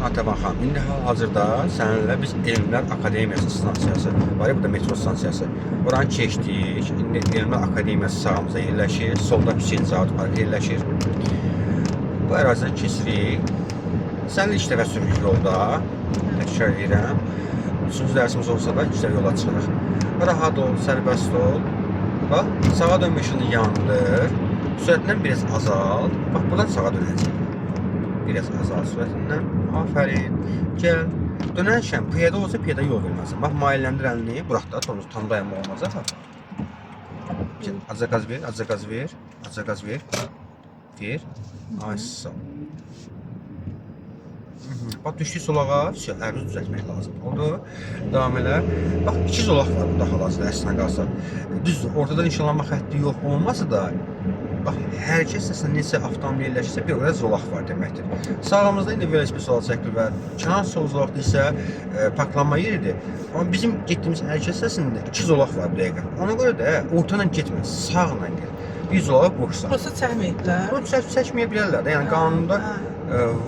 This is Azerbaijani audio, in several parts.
Ataban xanım, indi hal-hazırda səninlə biz Elmlər Akademiyası stansiyası var ya, burada metro stansiyası. Oranı keçdik. İndi Elmlər Akademiyası sağımızda yerləşir. Solda Hüseyin Zavod Parkı yerləşir. Bu ərazidən keçirik. Səninlə ilk dəfə sürük yolda. Təkrar edirəm. Üçüncü dərsimiz olsa da ilk dəfə yola çıxırıq. Rahat ol, sərbəst ol. Bax, sağa dönmə işini yandır. Sürətindən biraz azalt. Bax, buradan sağa dönəcək. Biraz azalt sürətindən. Aferin. Gəl. Dönərkən piyada olsa piyada yol verməsin. Bax, mailləndir əlini. Buraxda tam dayanma olmaz. Azca qaz ver, azca qaz ver. Azca qaz ver. Ver. Ay, sağ ol. Bax, düşdük solağa, əlimizi düzəltmək lazım. Oldu. Davam elə. Bax, iki zolaq var burada hal-hazırda əslində qalsa. Düzdür, ortadan nişanlanma xətti yox olmasa da, bax, hərəkət hissəsində neçə avtomobil yerləşirsə, bir o qədər zolaq var deməkdir. Sağımızda indi velosiped zolaq çəkilir və kənar sol zolaqda isə parklanma yeridir. Amma bizim getdiyimiz hərəkət hissəsində iki zolaq var bu dəqiqə. Ona görə də ortadan getmə, sağla gəl. Bir zolağı boşsa. Burası çəkməyiblər. Bunu çəkməyə bilərlər də. Yəni qanunda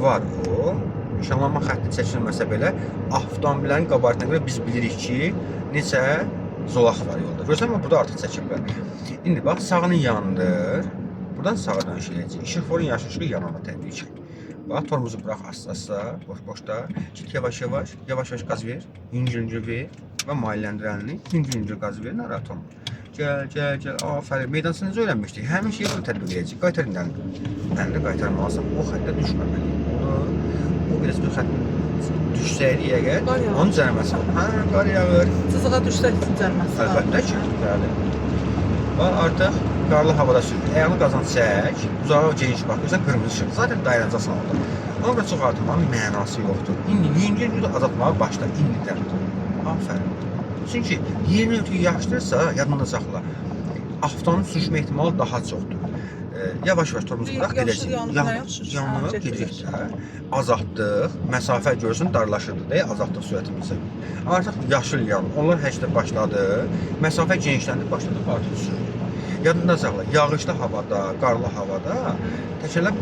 var o. Nişanlanma xətti çəkilməsə belə avtomobillərin qabartına görə biz bilirik ki, neçə zolaq var yolda. Görürsən mi? Burada artıq çəkiblər. İndi bax, sağını yandır. Buradan sağa dönüş edəcək. İşıqforun yaşı işığı yananda təbii ki. Bax, torumuzu burax asta-asta, boş-boşda. Çık yavaş-yavaş, yavaş-yavaş qaz ver. Yüngül-yüngül ver və mailləndir əlini. Yüngül-yüngül qaz ver, narahat olma. Gəl, gəl, gəl. Afərin. Meydansını necə öyrənmişdik? Həmin şeyi burada tətbiq edəcək. Qaytar indi əlini. Əlini qaytarmalısan. O xəttə düşməməli. O biraz bir xəttin düşsəydi əgər, onun cəriməsi var. Hə, qar yağır. Cızığa düşsək cəriməsi var. Əlbəttə ki, bəli. Bax, artıq qarlı havada sürür. Ayağını qazan çək, uzağa geniş baxırsan, qırmızı işıq. Zaten dayanacaqsan orada. Ona görə çox artırmanın mənası yoxdur. İndi yüngül azaltmağa başla, indidən. Afərin. Çünki yerini ötüyü yaxşıdırsa, yadında saxla. Avtomobil sürüşmə ehtimalı daha çoxdur. Yavaş-yavaş torumuzu burax, gedəcək. Yanına gedirik də. Azaltdıq, məsafə görsün, darlaşırdı deyə azaltdıq sürətimizi. Artıq yaşıl yanır, onlar hərəkətə başladı, məsafə genişləndi, başladı, artıq sürür. Yadında saxla, yağışlı havada, qarlı havada təkərlər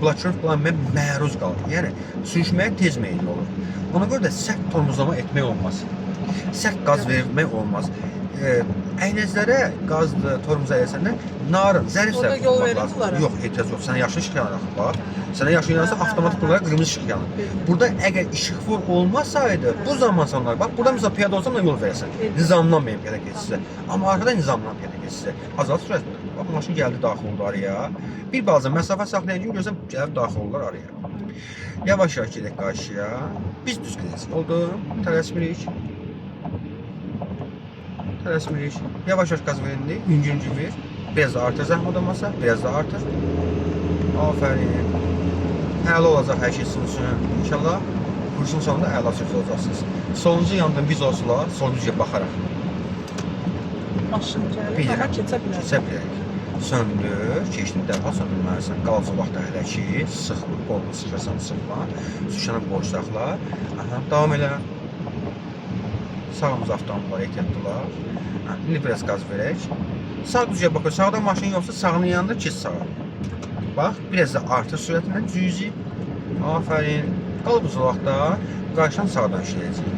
blokirov məruz qalır. Yəni, sürüşməyə tez meyilli olur. Ona görə də sərt tormozlama etmək olmaz. Sərt qaz vermək olmaz. Əynəclərə qazdır, tormuza eləsəndən narın, zərif orada yol verirlər. Yox, ehtiyac yox. Sənə yaşıl işıq yanır bax. Sənə yaşıl yanırsa avtomatik olaraq qırmızı işıq yanır. Burada əgər işıqfor olmasaydı, bu zaman sonlar bax, burada məsələn piyada olsam da yol verəsən. Nizamlanmayın piyada keçirsə. Amma arxada nizamlan piyada keçirsə. Azalt sürətdir. Bax, maşın gəldi daxil oldu araya. Bir balaca məsafə saxlayan gün görsən gəlib daxil olurlar araya. Yavaş-yavaş gedək qarşıya. Biz düz gedəcəyik. Oldu. Tələsmirik. Tələsmirik. Yavaş-yavaş qaz verindi. Yüngül ver. Biraz da artır zəhmət olmasa. Biraz da artır. Afərin. Əla olacaq hər şey sizin üçün. İnşallah kursun sonunda əla sürücü olacaqsınız. Soluncu yandan biz olsunlar. Soluncuya baxaraq. Maşın gəlir. Amma keçə bilər. Keçə bilərik. Söndür. Keçdin dərhal söndürməlisən. Qalacaq vaxtda hələ ki. Sıxma. Qolunu sıxırsan sıxma. Suşanı boş saxla. Aha, davam elə. Sağımız avtomobillər ehtiyatlılar. İndi biraz qaz verək. Sağ düzəyə baxır. Sağda maşın yoxsa sağının yanında keç sağa. Bax, biraz da artır sürətindən cüzi. Afərin. Qalıb uzaqda qarşıdan sağdan işləyəcək.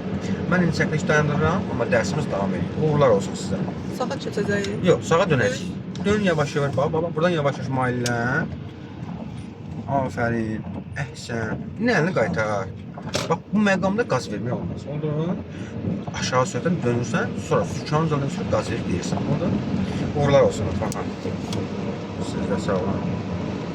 Mən indi çəkiliş dayandırıram, amma dərsimiz davam edir. Uğurlar olsun sizə. Sağa keçəcəyik. Yox, sağa dönəcək. Dön yavaş-yavaş. Bax, buradan yavaş-yavaş maillən. Afərin. Əhsən. İndi əlini qaytar. Bax, bu məqamda qaz vermək olmaz. Oldu. Aşağı sürətdən dönürsən, sonra sükanın üzərindən sonra qaz verib deyirsən. Oldu. Uğurlar olsun, baxın. Siz də sağ olun.